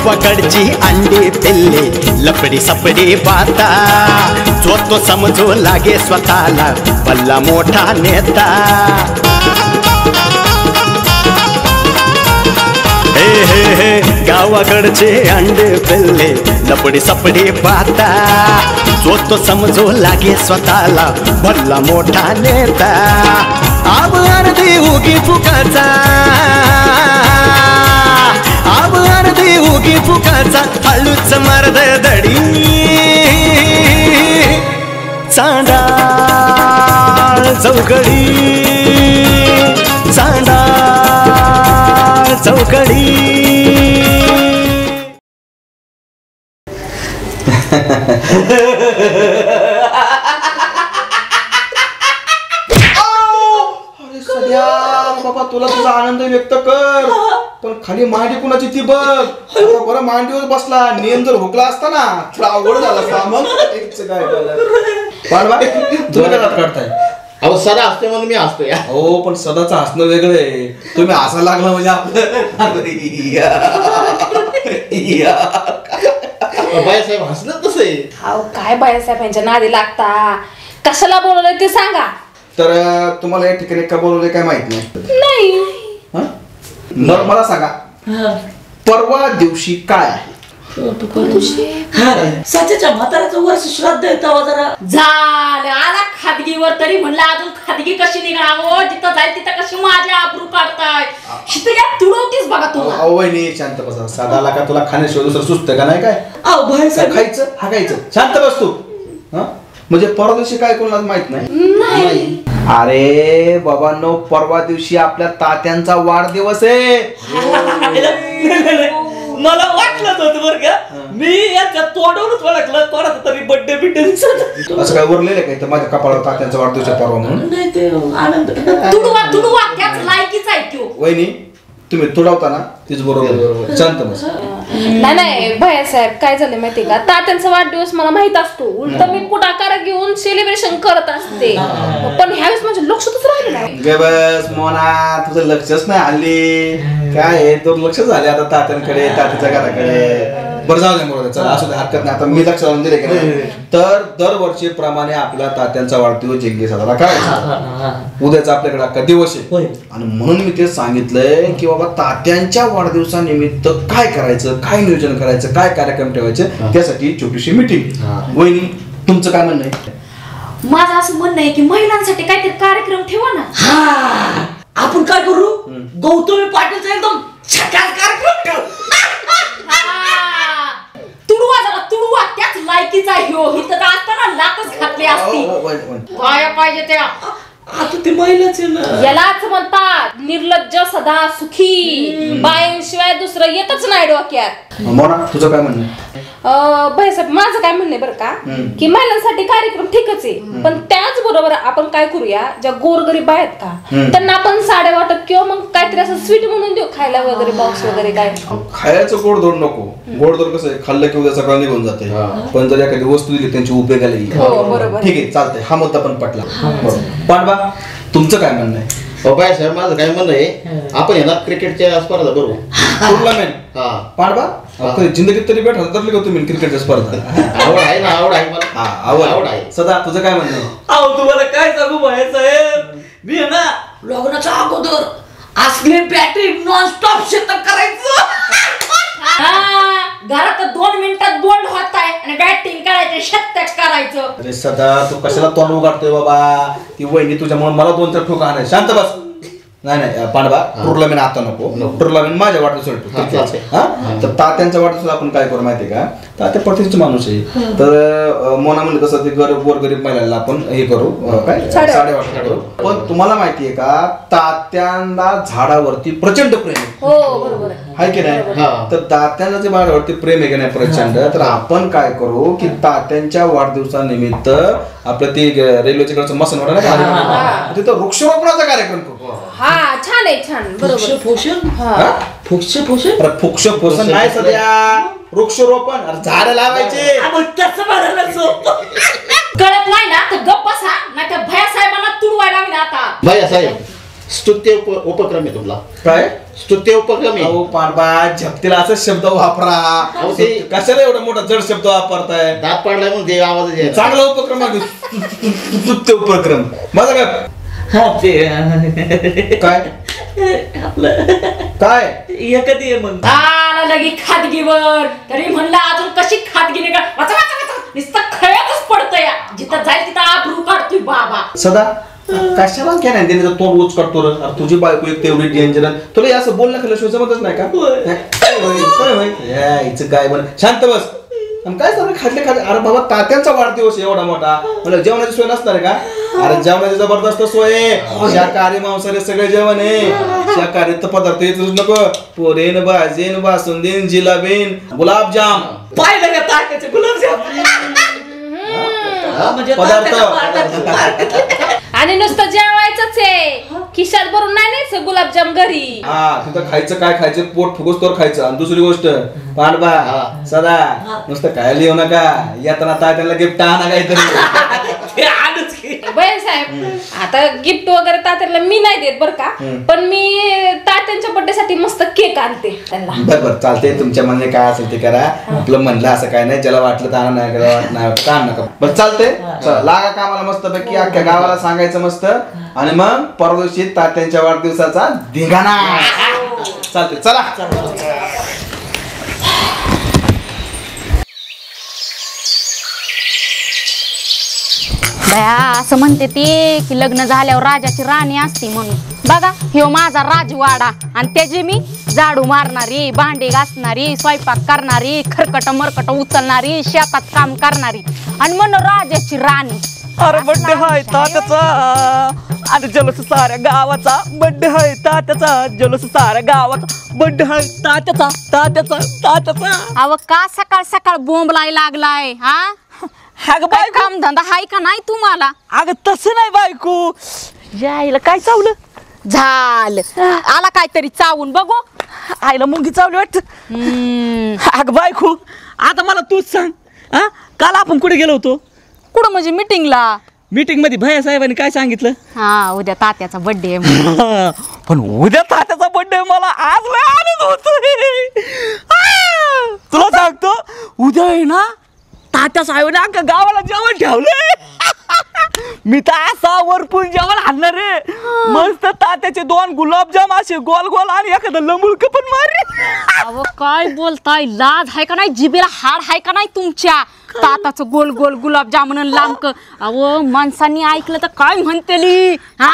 गावाकडची अंडी पिल्ली लपडी सपडी बाता जो तो समजू लागे स्वतःला भला मोठा नेता हे गावाकडचे अंडे पिल्ले लपडी सपडी बाता जो तो समजू लागे स्वतःला भला मोठा नेता आब अर्धी उगी फुकाचा आब अर्धी उगी फुकाचा हळूच मर्द दडी चांडाळ चौकडी चांडाळ चौकडी बाबा तुला तुझा आनंद व्यक्त कर पण खाली मांडी कुणाची ती बघ बरं मांडीवर बसला नेम जर हुकला असता ना तुला अवघड झाला असता मग काय काढताय अहो सदा असते म्हणून मी हसतो या हो पण सदाचं हसणं वेगळं आहे तुम्ही हसायला लागला म्हणजे आपलं बायासाहेब हसणं कसं आहे काय बायासाहेब यांच्या नादी लागता कशाला बोलवलं ते सांगा तर तुम्हाला या ठिकाणी का बोलवले काय माहित नाही मग मला सांगा परवा दिवशी काय आहे सच्याच्या म्हाताऱ्याचं वर्ष श्राद्ध आहे तेव्हा जरा झालं आला खादगीवर तरी म्हणलं अजून खादगी कशी निघावं जिथं जाईल तिथं कशी माझ्या आबरू काढताय तुडवतीस बघा तुला वहिनी शांत बसा साधाला का तुला खाण्याशिवाय दुसरं सुचतं का नाही काय खायचं खायचं शांत बस तू म्हणजे परवा दिवशी काय कोणाला माहित नाही अरे बाबांनो परवा दिवशी आपल्या तात्यांचा वाढदिवस आहे मला वाटलंच होतं बरं का मी याच्या तोंडवरच ओळखलं कोणाचा तरी बर्थडे बिड्डे असं काय उरलेलं काय तर माझ्या कपाळावर तात्यांचा वाढदिवस परवा म्हणून नाही ते आनंद तुडवा त्याच लायकीच आहे तो वहिनी तुम्ही तुडवताना तीच बरोबर शांत बस नाही भैयासाहेब काय झालं माहिती का तात्यांचा वाढदिवस मला माहित असतो उलट मी पुढाकार घेऊन सेलिब्रेशन करत असते पण ह्यावेळेस माझं लक्षातच राहिलं नाही बस मोना तुझं लक्षच नाही हल्ली काय आहे दुर्लक्ष झाले आता तात्यांकडे तात्याच्या घराकडे बरं जाऊ दे बरोबर चला असू दे हरकत नाही आता मी लक्ष लावून दिले की नाही तर दरवर्षी प्रमाणे आपला तात्यांचा वाढदिवस जंगी साजरा करायचा उद्याचा आपल्याकडे अख्खा दिवस आहे आणि म्हणून मी ते सांगितलंय की बाबा तात्यांच्या वाढदिवसानिमित्त काय करायचं काय नियोजन करायचं काय कार्यक्रम ठेवायचं त्यासाठी छोटीशी मीटिंग वहिनी तुमचं काय म्हणणं आहे माझं असं म्हणणं आहे की महिलांसाठी काहीतरी कार्यक्रम ठेवा ना आपण काय करू गौतमी पाटीलचा एकदम छकाल कार्यक्रम ठेवू तुडवा जरा तुडवा त्याच लायकीचा ह्यो हिथं असताना लाकच घातली असती काय पाहिजे त्या आता ते महिलाच आहे ना यालाच म्हणतात निर्लज्ज सदा सुखी बायांशिवाय दुसरं येतच नाही डोक्यात मोना तुझं काय म्हणणं आहे भैयासाहेब माझं काय म्हणणं बरं का की महिलांसाठी कार्यक्रम ठीकच आहे पण त्याच बरोबर आपण काय करूया ज्या गोरगरीब आहेत का त्यांना आपण साड्या वाटप किंवा मग काहीतरी असं स्वीट म्हणून देऊ खायला वगैरे बॉक्स वगैरे काय खायचं गोडधोड नको गोडधोड कसं आहे खाल्लं की उद्या सगळं निघून जाते पण जर एखादी वस्तू दिली त्यांची उपयोगाला येईल ठीक आहे चालतंय हा मुद्दा पण पटला पांडवा तुमचं काय म्हणणं आहे बायासाहेब माझं काय म्हणणं आहे आपण येणार क्रिकेटच्या स्पर्धा करू टुर्नामेंट पांडवा जिंदगीत तरी भेट हजरले का तुम्ही क्रिकेटच्या स्पर्धा आवड आहे ना आवड आहे मला आवड आहे सदा तुझं काय म्हणणं आहे अहो तुम्हाला काय सांगू भाईसाहेब मी आहे ना लग्नाच्या अगोदर असली बॅटरी नॉन स्टॉप शेतक करायचं घरात 2 मिनिटात बोल्ड होत आहे आणि बॅटिंग करायचं शतक करायचं अरे सदा तू कशाला तोंड उघडतोय बाबा ती वहिनी तुझ्यामुळे मला 2-4 ठोका आणाय शांत बस नाही पांडवा टुर्नामेंट आता नको टुर्नामेंट माझ्या वाढदिवसासाठी तर तात्यांच्या वाढदिवसाला आपण काय करू माहितीये का तात्या प्रतिष्ठित माणूस आहे तर मोना म्हणजे कसं ते गोरगरीब महिलांना आपण हे करू काय साड्या वाटप करू पण तुम्हाला माहितीये का तात्यांना झाडावरती प्रचंड प्रेम आहे की नाही तर तात्यांना जे झाडावरती प्रेम आहे की नाही प्रचंड तर आपण काय करू की तात्यांच्या वाढदिवसानिमित्त आपलं ते रेल्वेच्या कडचं मसनवाडा नाही तिथं वृक्षारोपणाचा कार्यक्रम करू हा छान आहे छान बरोबर फुक्ष पोषण नाही सध्या वृक्षारोपण झाड लावायचे कळत नाही ना तर गप्प बसा नाही तर भैयासाहेबांना तुडवायला लागला आता भैयासाहेब स्तुत्य उपक्रम आहे तुमला. काय स्तुत्य उपक्रम आहे. अहो पांडवा झपतीला असं शब्द वापरा. अहो, ते- कशाला एवढा मोठा जड शब्द वापरताय? दात पाडलाय म्हणून ते आवाज यायला. चांगला उपक्रम आहे स्तुत्य उपक्रम. माझा काय हा ते काय आपलं काय कधी आहे मग आला लगी खादगीवर तरी म्हणलं अजून कशी खादगी नाही का वाचा वाचा वाचा नुसतं खळ्यातच पडतं या जिथं जाईल तिथं आबरू काढतोय बाबा. सदा कशाला काय नाही त्याने तोंड उच काढतो रे. अरे तुझी बायको एक तेवढी डेंजर तुला हे असं बोलणं खाल्ल्याशिवाय जमतच नाही का? काय होय? हिचं काय बरं शांत बस. आणि काय झालं खाल्ले अरे बाबा तात्यांचा वाढदिवस एवढा मोठा म्हणजे जेवणाची सोय नसणार का? अरे जेवणाची जबरदस्त सोय आहे. शाकाहारी मांसाहारी सगळे जेवण आहे. शाकाहारी पदार्थ येतच नको. पोरेन भाजीन बासुंदीन जिलाबीन गुलाबजाम पाहिलं का ताकाचे गुलाबजाम म्हणजे पदार्थ. आणि नुसतं जेवायचंच आहे खिशात भरून नाही न्यायचं गुलाबजाम घरी. हा तिथं खायचं काय खायचं पोट फुगोस तर खायचं. आणि दुसरी गोष्ट पांडवा सदा नुसतं खायला येऊ नका. येताना तात्याला गिफ्ट आणा काहीतरी. बया साहेब आता गिफ्ट वगैरे तात्याला मी नाही देत बर का. पण मी तात्यांच्या बर्थडे साठी मस्त केक आणते त्यांना. बरं चालते तुमच्या मनाने काय असेल ते करा. आपलं म्हणलं असं काय नाही. ज्याला वाटलं तर आणा नाही नाही आण नका. बरं चालते लागा कामाला मस्त पैकी अख्ख्या गावाला सांगायचं मस्त. आणि मग परवा दिवशी तात्यांच्या वाढदिवसाचा धिंगाणा. चालते चला. बया असं म्हणते ते की लग्न झाल्यावर राजाची राणी असती म्हणून. बघा ह्यो माझा राजवाडा आणि त्याची मी झाडू मारणारी भांडी घासणारी स्वयंपाक करणारी खरकट मरकट उचलणारी शेतात काम करणारी आणि म्हणून राजाची राणी. अरे बड्डे हाय तात्याचा आणि जलस साऱ्या गावाचा. बड्डे हाय तात्याचा जलस साऱ्या गावाचा. बड्डे हाय तात्याचा तात्याचा तात्याचा. अव का सकाळ सकाळ बोंबलाय लागलाय हा? अगं काय बायको काम धंदा हाय का नाही तुम्हाला? अगं तसं नाही बायको. यायला काय चावलं झालं आला काहीतरी चावून बघू. आईला मुंगी चावली वाटत. अगं बायको आता मला तूच सांग हा काल आपण कुठे गेलो होतो? कुठं म्हणजे मीटिंगला? मीटिंग मध्ये भैया साहेबांनी काय सांगितलं? हा उद्या तात्याचा बर्थडे. पण उद्या तात्याचा बर्थडे मला आज लय आनंद होतोय. तुला सांगतो उद्या आहे ना तात्या साहेबांनी अख्ख्या गावाला जेवण ठेवलंय. मी तर असा वरपून जेवण आणणार रे. मस्त तात्याचे 2 गुलाबजाम असे गोल गोल आणि एखादं लंबुळक पण मारे. अहो काय बोलताय? लाज आहे का नाही? जिबेला हाड आहे का नाही तुमच्या? ताताचं गोल गोल गुलाबजामुन लांबक. अहो माणसांनी ऐकलं तर काय म्हणतेली हा?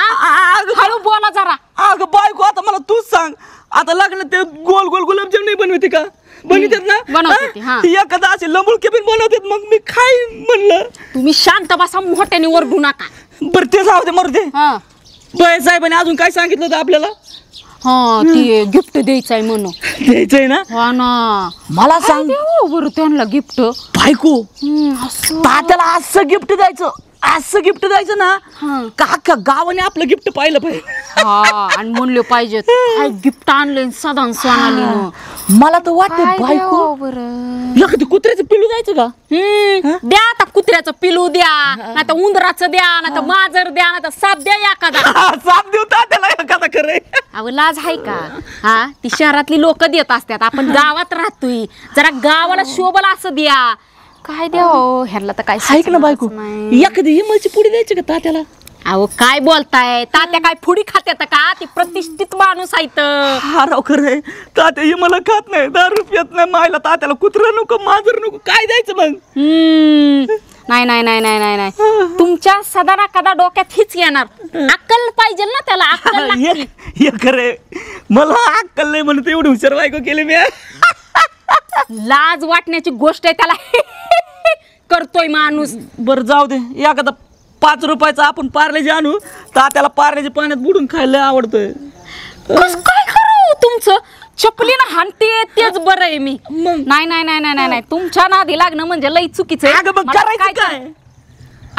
हळू बोला जरा. अगं बायको आता मला तूच सांग आता लग्न ते गोल गोल गुलाबजाम नाही बनवते का? बनवतात ना बनवते, हा. एखादा असे लंबुळके पण बनवतात. मग मी काय म्हणलं तुम्ही शांत बसा मोठ्याने ओरडू नका. बरं ते जाऊ दे मरू दे. हा भैया साहेबांनी अजून काय सांगितलं होतं आपल्याला? हा ते गिफ्ट द्यायचंय म्हणून. द्यायचंय ना? हा ना. मला सांग बरं त्यांना गिफ्ट बायको तात्याला असं गिफ्ट द्यायचं असं गिफ्ट द्यायचं ना का अख्ख्या गावाने आपलं गिफ्ट पाहिलं पाहिजे. हा आणि म्हणले पाहिजे काय गिफ्ट आणलंय सदान सोनालीनं. मला तर वाटतं बायको बरं एखादं कुत्र्याचं पिलू द्यायचं का? द्या आता कुत्र्याचं पिलू द्या नाही तर उंदराचं द्या नाही तर मांजर द्या नाही तर साप द्या एखादा. साप देऊ तात्याला एखादा खरंय. अहो लाज आहे का? हा ती शहरातली लोक देत असतात आपण गावात राहतोय जरा गावाला शोभला असं द्या. काय द्या हो ह्याला तर काय ऐक ना बायको नाही. एखादी हिमलची पुडी द्यायची का तात्याला? अहो काय बोलताय? तात्या काय फुडी खात्यात का? ती प्रतिष्ठित माणूस आहे तर. हा राव खरंय तात्या हिमला खात नाही 10 रुपयात नाही मायला तात्याला कुत्रं नको मांजर नको काय द्यायचं मग? नाही नाही नाही नाही नाही नाही तुमच्या सदा कदा डोक्यात हीच येणार. अक्कल पाहिजे ना त्याला. अक्कल लागते. हे खरंय मला अक्कल नाही म्हणून एवढी हुशार बायको केली मी. लाज वाटण्याची गोष्ट आहे त्याला. करतोय माणूस. बरं जाऊ दे एखादा 5 रुपयाचा आपण पार्लेजी आणू. तात्याला पार्लेजी पाण्यात बुडून खायला आवडतंय. काय खरं तुमचं? चपलीनं हाणते तेच बरं आहे मी. नाही नाही नाही नाही नाही तुमच्या नादी लागणं म्हणजे लई चुकीचं आहे. अगं मग करायचं काय?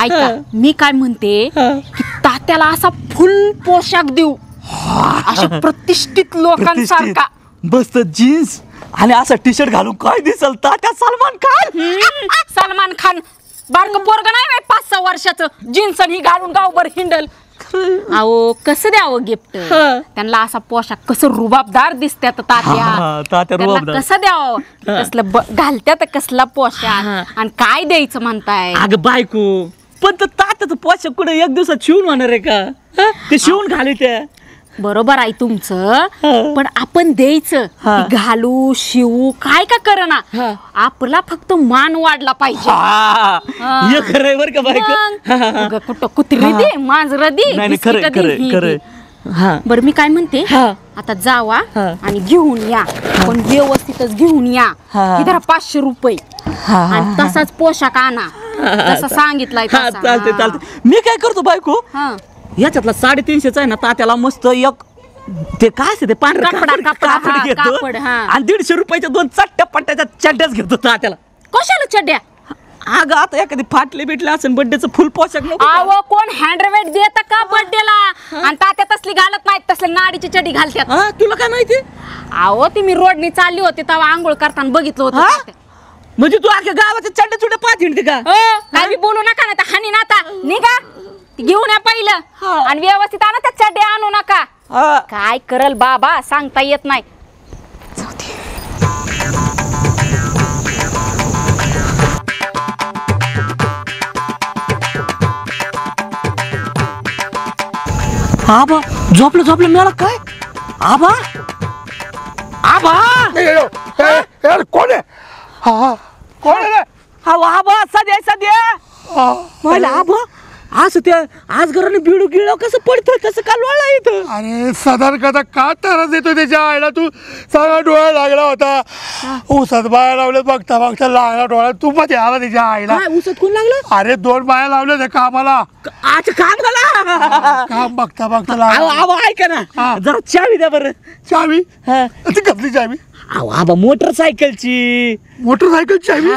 ऐका मी काय म्हणते की तात्याला असा फुल पोशाख देऊ अशा प्रतिष्ठित लोकांसारखा. मस्त जीन्स आणि असा टी शर्ट घालून काय दिसल तात्या सलमान खान. सलमान खान बारक पोरग नाही 5-6 वर्षाचं जीन्स आणि घालून गावभर हिंडल. अहो कसं द्यावं गिफ्ट त्यांना असा पोशाख कसं रुबाबदार दिसत्यात तात्या तात्या त्यांना रुबाबदार. कसं द्यावं कसलं घालत्यात कसला पोशाख आणि काय द्यायचं म्हणताय अगं बायको पण तर तात्याचं पोशाख कुठे एक दिवसात शिवून होणार आहे का ते शिवून घाली त्या बरोबर आहे तुमचं पण आपण द्यायचं ती घालू शिवू काय का करना आपला फक्त मान वाढला पाहिजे हे खरं आहे बरं का बायको मग कुठं कुत्री दे मांजर दे नाही बिस्किटं खरं दे, खरं ही खरं दे. हा बरं मी काय म्हणते आता जावा आणि घेऊन या पण व्यवस्थितच घेऊन या इधर 500 रुपये आणि तसाच पोशाख आणा जसा सांगितलाय हा तसा. चालते चालते मी काय करतो बायको हा. याच्यातला 350 आहे ना तात्याला मस्त एक ते काय असते ते पांढरं कापड, कापड हा, घेतो कापड, हा. आणि 150 रुपयाच्या 2 चट्ट्या पट्ट्याच्या चड्ड्याच घेतो तात्याला कशाला चड्ड्या अगं आता एखादी फाटले बिटले असेल बड्डेचं फुल पोशाख नको का? अहो कोण हँडवेट देत का बर्थडेला आणि तात्या तसली घालत नाहीत तसले नाडीची चड्डी घालतात हा तुला काय माहिती अहो ती मी रोडनी चालली होती तेव्हा आंघोळ करताना बघितलं होतं हा? तात्या. म्हणजे तू अख्या गावाच्या चड्ड्या चुड्या पाहत हिंडते का हो, काय बी बोलू नका ना हानी नाता निघा ती घेऊन या पहिलं आणि व्यवस्थित आणा त्या चड्ड्या आणू नका हा. काय करल बाबा सांगता येत नाही आबा झोपलं मिळालं काय आबा आबा कोण आहे हा कोण आहे रे? हा आबा सध्या मला आबा आज त्या आज घराने बिडू गिळ कसं पडतं कसं कालवाळा इथं अरे साधारण कथा का त्रास देतो त्याच्या आईला तू सगळा डोळा लागला होता ऊसात बाया लावल्या बघता बघता लागला डोळा तू मध्ये आला त्याच्या आईला काय उसत कोण लागलं अरे 2 बाया लावल्या त्या कामाला आज काम झाला काम बघता बघता आबा लागला आबा ऐका ना हा. जरा चावी द्या बरं चावी हा. ती कसली चावी आहो, आबा मोटरसायकलची मोटरसायकल चावी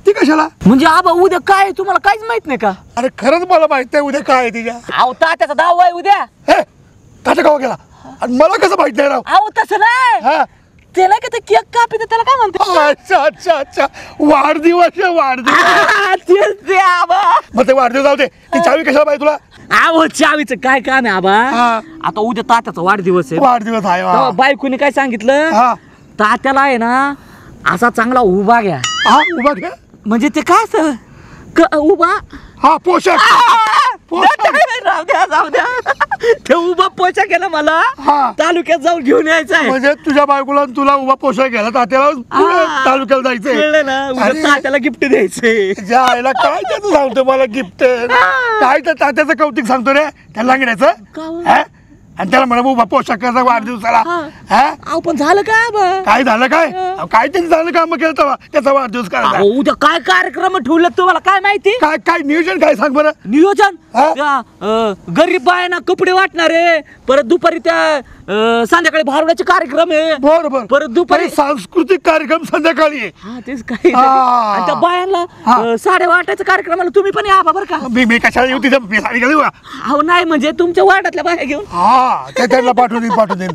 ती कशाला म्हणजे आबा उद्या काय तुम्हाला काहीच माहित नाही का अरे खरंच मला माहित नाही उद्या काय आहे तिच्या अहो तात्याचा दाव आहे उद्या हे तात्या गावा गेला आणि मला कसं माहित नाही राव अहो तसं नाही हा ते नाही का ते केक कापी त्याला काय म्हणते अच्छा अच्छा अच्छा वाढदिवस आहे वाढदिवस तेच ते आबा मग ते वाढदिवस जाऊ दे ती चावी कशाला पाहिजे तुला अहो चावीचं काय काम आहे आबा हा. आता उद्या तात्याचा वाढदिवस आहे वाढदिवस आहे वा. तेव्हा बायकोनी काय सांगितलं हा तात्याला आहे ना असा चांगला उभा घ्या हा उभा घ्या म्हणजे ते काय असं उभा हा पोशाख पोशाख. राहू द्या जाऊ द्या ते उभा पोचा केला मला हा. तालुक्यात जाऊन घेऊन यायचा आहे म्हणजे तुझ्या बायकोला आणि तुला उभा पोशाख घ्यायला तात्याला पुढे तालुक्याला जायचंय कळलं ना उद्या अरे. तात्याला गिफ्ट द्यायचंय ज्या आईला काय त्याचं सांगतो मला गिफ्ट काय तर तात्याचं कौतिक सांगतो रे त्याला सांगितलं हा? आणि त्याला म्हणा उभा पोशाख कसा वाढदिवसाला हा अहो पण झालं काय आबा काय झालं काय अहो, काय तरी झालं काम केलं तेव्हा त्याचा वाढदिवस करायचा अहो, उद्या काय कार्यक्रम ठेवलं तुम्हाला काय माहिती काय काय नियोजन काय सांग बरं नियोजन हा? त्या, गरीब बायांना कपडे वाटणारे परत दुपारी त्या संध्याकाळी भारुडाचे कार्यक्रम आहे बरोबर परत दुपारी सांस्कृतिक कार्यक्रम संध्याकाळी आहे हा तेच काय हा. आणि त्या बायांना हा. साड्या वाटायच्या कार्यक्रमाला तुम्ही पण या बरं का मी कशाला येऊ तिथे मी साडी घालू का अहो नाही म्हणजे तुमच्या वार्डातल्या बाया घेऊन हा ते त्यांना पाठवून देईन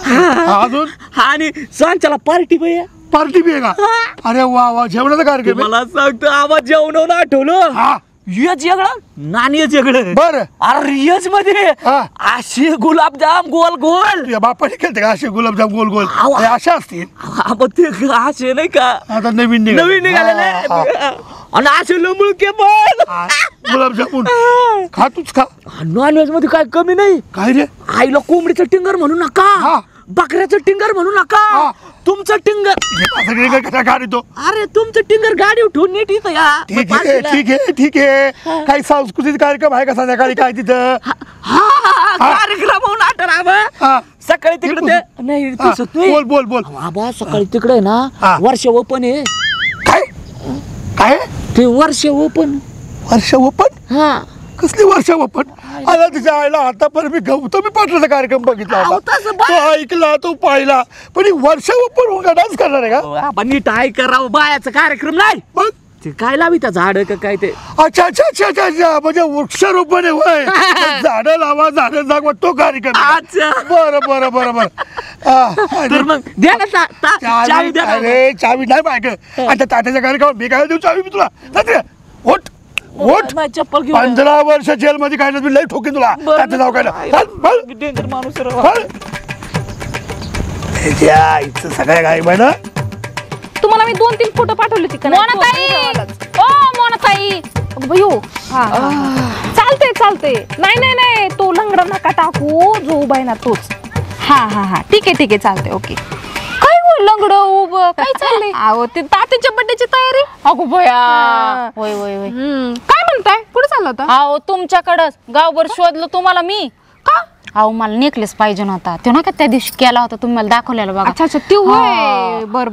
हा, अजून हा आणि सांच्याला पार्टी बाया पार्टी बी आहे का अरे वा वा जेवणाचा कार्यक्रम आहे? मला सांगतो आवाज जेवण आठवलं हा यच वेगळं नाणी वेगळं बरं अरे रियज मध्ये हा. असे गुलाबजाम गोल गोल तुझ्या बापाने केलते का असे गुलाबजाम गोल गोल आवा. हे अशा असतील आपण ते असे नाही का आता नवीन निघाले. नवीन निघालेले हा, हा. आणि असे लंबुळके पण हा, गुलाबजामुन खा तूच खा नॉनव्हेज मध्ये काय कमी नाही काय रे आईला कोंबडीचं टिंगर म्हणू हा. नका बकऱ्याचं टिंगर म्हणू नका हा. तुमचं टिंगर सगळीकडे कसा गाडी तो अरे तुमचं टिंगर गाडी उठून नीट इथं या ठीक आहे ठीक आहे ठीक आहे काही सांस्कृतिक कार्यक्रम आहे का संध्याकाळी काय तिथं कार्यक्रम होऊन आठवला हा. सकाळी तिकडे ते नाही हा, दिसत नाही. बोल बोल बोल बाबा सकाळी तिकडे आहे ना हा. वर्ष ओपन आहे काय काय ते वर्ष ओपन वर्ष ओपन हा कसली वर्ष ओपन आला तिच्या आईला आतापर्यंत मी गौतमी पाटलाचा कार्यक्रम बघितला अहो, होता तसं बा- तो ऐकला तो पाहिला पण ही वर्ष ओपन होऊन डान्स करणार आहे का आपण नीट आहे करावं बायाचा कार्यक्रम नाही मग ते काय लावी त्या झाड का काय ते अच्छा अच्छा अच्छा अच्छा अच्छा म्हणजे वृक्षारोपण आहे वय झाडं लावा झाडं जागवा तो कार्यक्रम आहे. अच्छा. बरं बरं बरं बरं तर मग द्या ना चावी द्या ना. अरे चावी नाही माग आता तात्याच्या कार्यक्रम मी काय देऊ चावी मी तुला तात्या, उठ उठ. माझी चप्पल घेऊन 15 वर्ष जेलमध्ये काय मी लई ठोकीन तुला त्याचं नाव काय ना डेंजर माणूस आहे राव. इथं सगळ्या गाय बाय ना. तुम्हाला मी 2-3 फोटो पाठवले होते का नाही? मोनाताई ओ मोनाताई भयो चालते नाही तो लंगडा नका टाकू जो उभा आहे ना तोच. हा ठीक आहे चालते ओके. काय हो लंगड उभं काय चाललंय? अहो ते तात्याच्या बड्डेची तयारी. अगो बया होय होय होय. काय म्हणताय कुठे चालला होता? अहो तुमच्याकडंच गावभर शोधलं तुम्हाला मी. का? अहो मला नेकलेस पाहिजे नव्हता तो ना का त्या दिवशी केला होता तुम्ही मला दाखवलेला बघा. अच्छा ते होय बर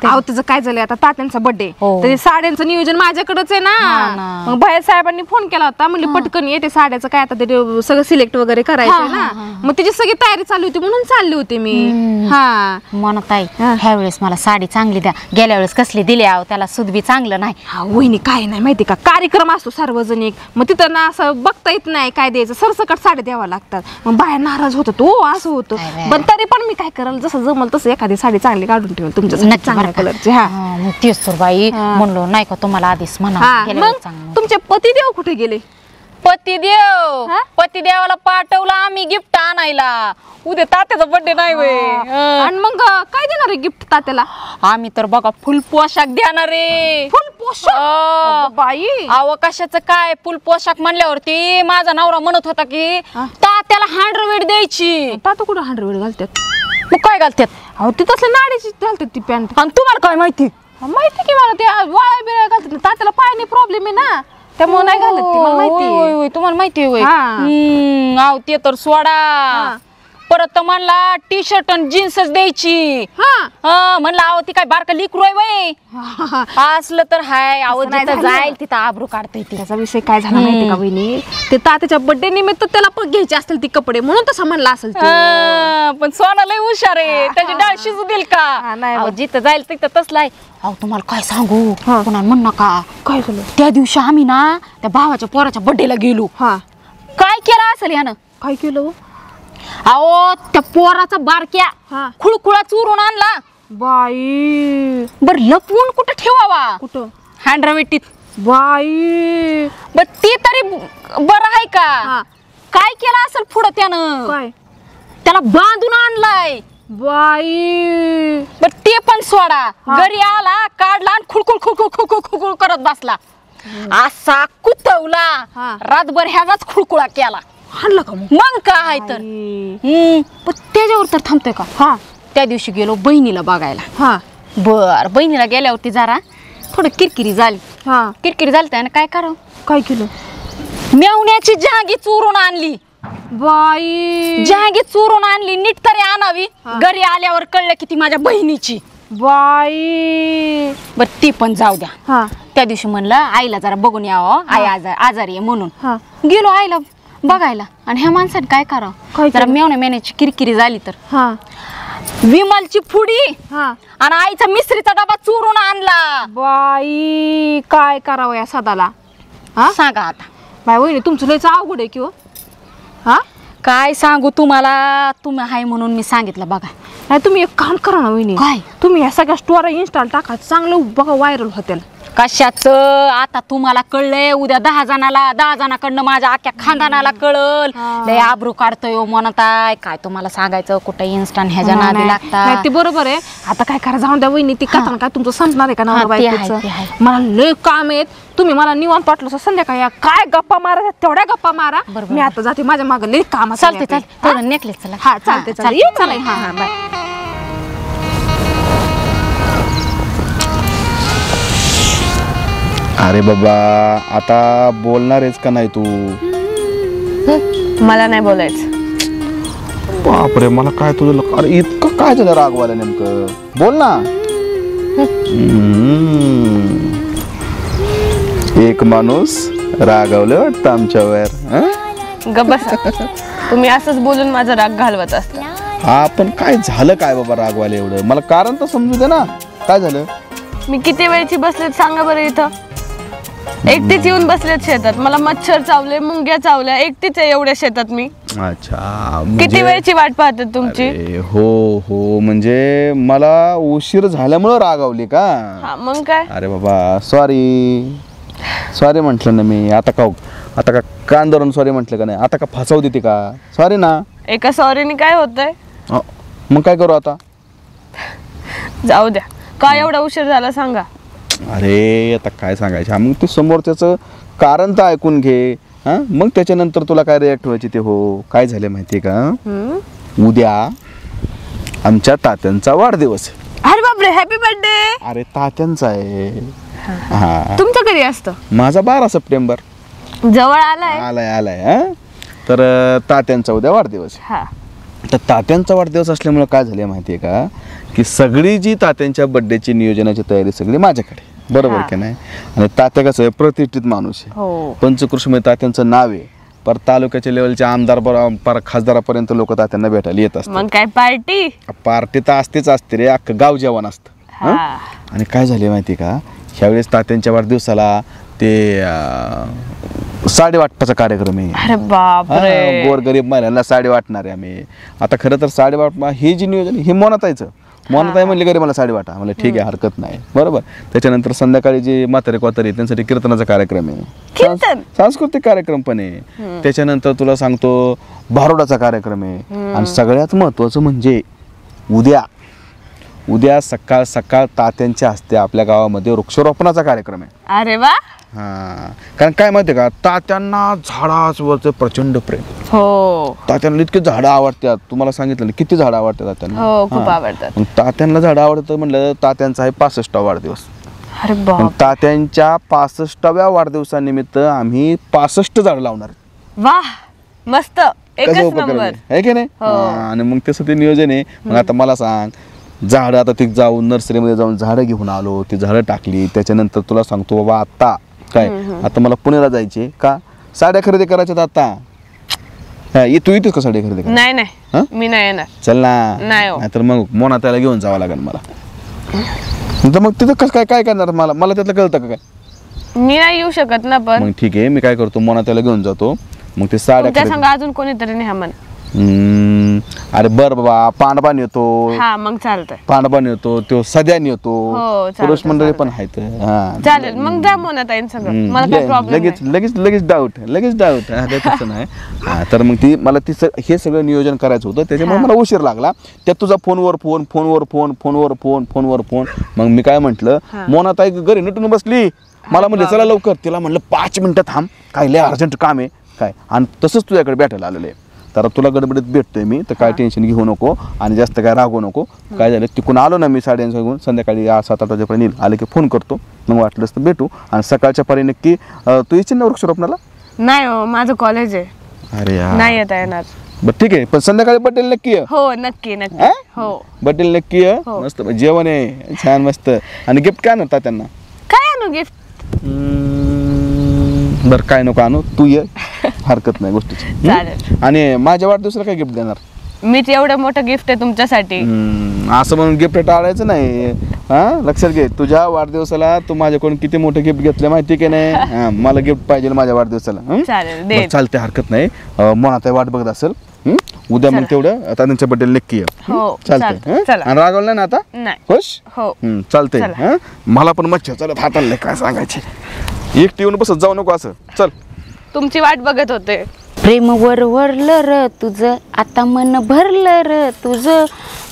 अहो त्याचं काय झालंय आता तात्यांचा बर्थडे हो. तर साड्यांचं नियोजन माझ्याकडेच आहे हा ना. ना. मग बाहेर साहेबांनी फोन केला होता म्हणजे पटकन येते साड्याचं काय आता ते सगळं सिलेक्ट वगैरे करायचं ना. मग त्याची सगळी तयारी चालू होती म्हणून चालली होती मी. हा म्हणताई ह्या वेळेस मला साडी चांगली द्या. गेल्या वेळेस कसली दिली अहो त्याला सुध बी चांगलं नाही. हा वहिनी काय नाही माहिती का कार्यक्रम असतो सार्वजनिक मग तिथं ना असं बघता येत नाही काय द्यायचं सरसकट साड्या द्यावा लागतात मग बाहेर नाराज होतात हो असं होतं. पण तरी पण मी काय करेल जसं जमल तसं एखादी साडी चांगली काढून ठेवेल तुमच्या चांगल्या कलरची. मग तेच तर बाई म्हणलो नाही का तुम्हाला आधीच म्हणा. मग तुमचे पतिदेव कुठे गेले? पतिदेवाला पाठवलं आम्ही गिफ्ट आणायला. उद्या तात्याचा बर्थडे नाही वे. आणि मग काय देणार आहे गिफ्ट तात्याला? आम्ही तर बघा फुल पोशाख देणार रे. फुल पोशाख बाई अहो कशाचं काय फुल पोशाख म्हणल्यावरती माझा नवरा म्हणत होता की तात्याला हँडवेड द्यायची. तात्या कुठं 100 घालतात? मग काय घालतात? अहो ती तसले नाडीची घालतात ती पॅन्ट. आणि तुम्हाला काय माहिती? माहिती की मला ते वाळा बिळा घालतात तात्याला पायाने प्रॉब्लेम आहे ना त्यामुळे नाही घालत ती मला माहिती. तुम्हाला माहिती होय. अहो ते तर सोडा परत म्हणला टी शर्ट आणि जीन्सच द्यायची. म्हणलं अहो ती काय बारका लिकरू आहे वय असलं तर हाय. अहो जिथं जाईल तिथं आबरू काढता येते. त्याचा विषय काय झाला माहिती का बहिणी ते तात्याच्या बर्थडे निमित्त त्याला पण घ्यायचे असतील ती कपडे म्हणून तसं म्हणला असेल. पण सोना लय हुशार आहे त्याची डाळ शिजू देईल का? जिथं जाईल तिथं तसलं आहे. अहो तुम्हाला काय सांगू पुन्हा म्हण नका काय झालं त्या दिवशी आम्ही ना त्या भावाच्या पोराच्या बर्थडेला गेलो. काय केलं असेल यानं? काय केलं? अहो त्या पोराचा बारक्या खुळखुळा चुरून आणला बाई. बर लपवून कुठं ठेवावा? कुठं? हँडरावेटीत. बाई बर ती तरी बरं आहे का? काय केलं असेल पुढं त्यानं? काय? त्याला बांधून आणलाय बाई. बर ते पण सोडा घरी आला काढला आणि खुळखुळ खुळखुळ खुळखुळ खुळखुळ करत बसला. असा कुतवला रातभर ह्याचाच खुळखुळा केला. हाणला का मग काय तर पण त्याच्यावर तर थांबतोय का? त्या दिवशी गेलो बहिणीला बघायला. बर बहिणीला गेल्यावरती जरा थोडं किरकिरी झाली. किरकिरी झाली त्याने काय करावं? काय केलं? मेवण्याची जहागी चोरून आणली. बाई जहागी चोरून आणली नीट तरी आणावी. घरी आल्यावर कळलं की ती माझ्या बहिणीची. बाई बर ती पण जाऊ द्या. त्या दिवशी म्हणलं आईला जरा बघून यावं आई आजारी आहे म्हणून गेलो आईला बघायला. आणि ह्या माणसाने काय करावं जरा मेवण्याची किरकिरी झाली तर विमलची फुडी आणि आईचा मिसरीचा डबा चोरून आणला. बाई काय करावं या सदाला? सांगा आता बाई वहिनी तुमचं लयच अवघड आहे किंवा काय सांगू तुम्हाला. तुम्ही हाय म्हणून मी सांगितलं बघा. नाही तुम्ही एक काम करा ना वहिनी काय? तुम्ही या सगळ्या स्टोरी इन्स्टॉल टाका चांगलं बघा व्हायरल होतील. कशाच आता तुम्हाला कळलंय उद्या 10 जणाकडनं माझ्या अख्ख्या खानदानाला कळल. लय आबरू काढतोय म्हणत आहे काय तुम्हाला सांगायचं कुठं इन्स्टंट ह्याच्या नादी लागतात. ते बरोबर आहे. आता काय करा जाऊन द्या वहिनी ती कथा काय तुमचं संपणार आहे का नवरा बायकोचं? मला लय काम आहेत. तुम्ही मला निवांत वाटलं संध्याकाळी काय गप्पा मारा तेवढ्या गप्पा मारा. मी आता जाते माझ्या मागे लय काम. चालते चालते नेकलेस चला. हा चालते चालते. हा बाय. अरे बाबा आता बोलणार आहेस का नाही तू? मला नाही बोलायचं. बापरे मला काय तुझं अरे इतकं काय तुला रागवायला नेमकं बोल ना. एक माणूस रागवलं वाटतं आमच्यावर. तुम्ही असंच बोलून माझा राग घालवत असता. हा पण काय झालं काय बाबा रागवायला एवढं? मला कारण तर समजू दे ना काय झालं. मी किती वेळची बसलेत सांगा बरं इथं. एकटीच येऊन बसलेत शेतात. मला मच्छर चावले मुंग्या चावल्या एकटीच आहे एवढ्या शेतात मी. अच्छा किती वेळची वाट पाहतात तुमची? हो हो म्हणजे मला उशीर झाल्यामुळं रागावली का? हा मग काय? अरे बाबा सॉरी. सॉरी म्हटलं ना मी. आता का कान धरून सॉरी म्हटलं का नाही? आता का फसवू देते का? सॉरी ना. एका सॉरीने काय होतंय? मग काय करू आता? जाऊ द्या. काय एवढा उशीर झाला सांगा. अरे आता काय सांगायचं, मग ते समोर त्याचं कारण तर ऐकून घे. हा, मग त्याच्यानंतर तुला काय रिॲक्ट व्हायची ते हो. काय झालं माहितीये का, उद्या आमच्या तात्यांचा वाढदिवस आहे. अरे बापरे, हॅपी बर्थडे. अरे तात्यांचा आहे. हा, तुमचं कधी असतं? माझा 12 सप्टेंबर जवळ आलाय. आलाय. हा, तर तात्यांचा उद्या वाढदिवस आहे. हा, तर तात्यांचा वाढदिवस असल्यामुळे काय झालं माहितीये का, की सगळी जी तात्यांच्या बर्थडेची नियोजनाची तयारी सगळी माझ्याकडे. बरोबर की नाही? आणि तात्या कसं आहे, प्रतिष्ठित माणूस आहे. हो. पंचकृषीमध्ये तात्यांचं नाव आहे. पर तालुक्याच्या लेवलच्या आमदार पर खासदारापर्यंत लोक तात्यांना भेटायला येत असतात. मग काय पार्टी तर असतेच असते रे, अख्खं गाव जेवण असतं. हा. आणि काय झाले माहिती का, ह्यावेळेस तात्यांच्या वाढदिवसाला ते साडी वाटपाचा कार्यक्रम आहे. अरे बापरे. गोरगरीब महिलांना साडी वाटणार आहे आम्ही. आता खरं तर साडी वाटपा हे जी नियोजन हे मोनाताईचं. मोनाताई म्हणले घरी मला साडी वाटा. म्हणलं ठीक आहे, हरकत नाही. बरोबर. त्याच्यानंतर संध्याकाळी जे म्हातारे कोतारे त्यांसाठी कीर्तनाचा कार्यक्रम आहे, सांस्कृतिक कार्यक्रम पण आहे. त्याच्यानंतर तुला सांगतो भारुडाचा कार्यक्रम आहे. आणि सगळ्यात महत्वाचं म्हणजे उद्या सकाळ सकाळ तात्यांच्या हस्ते आपल्या गावामध्ये वृक्षारोपणाचा कार्यक्रम आहे. अरे वा. हा, कारण काय माहितीये का, तात्यांना झाडावरचं प्रचंड प्रेम. हो. तात्यांना इतके झाडं आवडतात. तुम्हाला सांगितलं ना किती झाडं आवडतात तात्यांना. हो, खूप आवडतात. मग तात्यांना झाडं आवडतं म्हणलं, तात्यांचा आहे 65वा वाढदिवस. अरे बाप. तात्यांच्या 65व्या वाढदिवसानिमित्त आम्ही 65 झाडं लावणार. वाह, मस्त. एकच नंबर आहे की नाही? आणि मग तसं ते नियोजन आहे. मग आता मला सांग, झाडं आता ती जाऊन नर्सरीमध्ये जाऊन झाडं घेऊन आलो, ती झाडं टाकली. त्याच्यानंतर तुला सांगतो बाबा, आता मला पुण्याला जायचे का, साड्या खरेदी करायच्यात आता. तू येतेस का साड्या खरेदी करायला? नाही मी नाही येणार. चल ना. नाही तर मग मोनाताईला घेऊन जावं लागेल मला. तर मग तिथं कसं काय करणार, मला त्यातलं कळतं का काय? मी नाही येऊ शकत ना. पण मग ठीक आहे, मी काय करतो, मोनाताईला घेऊन जातो. मग ते साड्या त्या संग अजून कोणीतरी नाही म्हण. अरे बर बाबा, पांडवान येतो. हा, मग चालतंय. पांडवान येतो, तो सध्यान येतो. हो, पुरुष मंडळी पण आहेत. चालेल, मग जा मोनाताईन संग. मला काय प्रॉब्लेम लगेच डाऊट तसं नाही. तर मग मला हे सगळं नियोजन करायचं होतं. त्याच्यामुळे मला उशीर लागला. त्यात तुझा फोनवर फोन. मग मी काय म्हंटल, मोनाताई घरी नटून बसली. मला म्हणले चला लवकर. तिला म्हणलं 5 मिनिटं थांब, काय लय अर्जंट काम आहे काय. आणि तसंच तुझ्याकडे भेटायला आलेलं आहे. तर तुला गडबडीत भेटतोय मी, तर काय टेन्शन घेऊ नको आणि जास्त काय रागवू नको. काय झालं, तिकून आलो ना मी साड्यांचं घेऊन, संध्याकाळी 7-8 वाजेपर्यंत येईल. आले की फोन करतो. मग वाटलंच तर भेटू. आणि सकाळच्या पारी नक्की तू येशील ना वृक्षारोपणाला? नाही हो, माझं कॉलेज आहे. अरे यार, नाही येता येणार. बरं ठीक आहे, पण संध्याकाळी बड्डेला नक्की ये. हो, नक्की. हो, बड्डेला नक्की ये. मस्त जेवण आहे छान मस्त. आणि गिफ्ट काय आणता त्यांना? काय आणू गिफ्ट? बरं काय नको आणू, तू ये, हरकत नाही गोष्टीची. चालेल. आणि माझ्या वाढदिवसाला काय गिफ्ट देणार? मीच एवढं मोठं गिफ्ट आहे तुमच्यासाठी. असं म्हणून गिफ्ट टाळायचं नाही. हा, लक्षात घे, तुझ्या वाढदिवसाला तू माझ्याकडून किती मोठे गिफ्ट घेतले माहिती की नाही? मला गिफ्ट पाहिजे माझ्या वाढदिवसाला. चालेल, चालते, हरकत नाही. मनात वाट बघत असेल. उद्या मग तेवढं आता त्यांच्या बड्डे नक्की ये. चालतंय. आणि रागवलं नाही ना आता? नाही. खुश? हो. चालतंय. मला पण मच्छर चालत हाताला काय सांगायचे. एकटी येऊन बसत जाऊ नको असं. चल, तुमची वाट बघत होते. प्रेम वरवरलं र तुझं, आता मन भरलं र तुझं,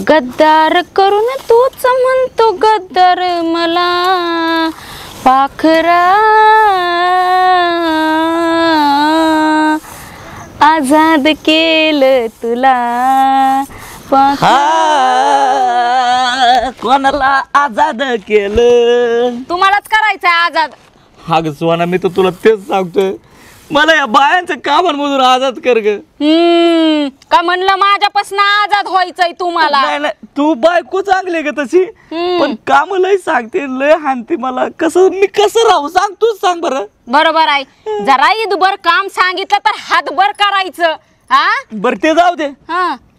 गद्दार करून तूच म्हणतो गद्दार मला, पाखरा आजाद केलं तुला. कोणाला आजाद केलं? तुम्हालाच करायचंय आजाद. हा ग सुहाना, मी तर तुला तेच सांगतोय, मला या बायांचं कामांमधून आजाद कर ग. का म्हणलं माझ्यापासून आजाद व्हायचंय तुम्हाला? नाही, तू बायको चांगली ग तशी, पण काम लय सांगते, लय हानते मला. मी कसं राहू सांग, तूच सांग बरं. बरोबर आहे, जरा ईदभर काम सांगितलं तर हातभर करायचं. हा, बरं ते जाऊ दे.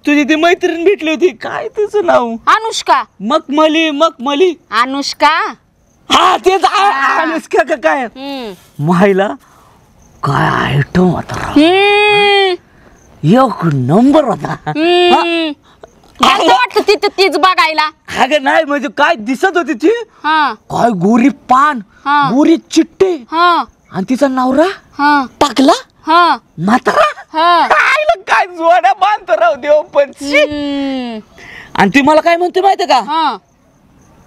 तुझी ती मैत्रीण भेटली होती, काय तिचं नाव? अनुष्का. मखमली. अनुष्का. हा, तेच अनुष्का का काय? महिला काय आयटम होता, एक नंबर होता. वाटत तीच बघायला. अगं नाही, म्हणजे काय दिसत होती ती, काय गोरी पान हा. गोरी चिट्टे हा आणि तिचा नवरा हा टाकला हा म्हातारा हा काय जोड्या बांधतो राव देव पण आणि ती मला काय म्हणते माहिती का हा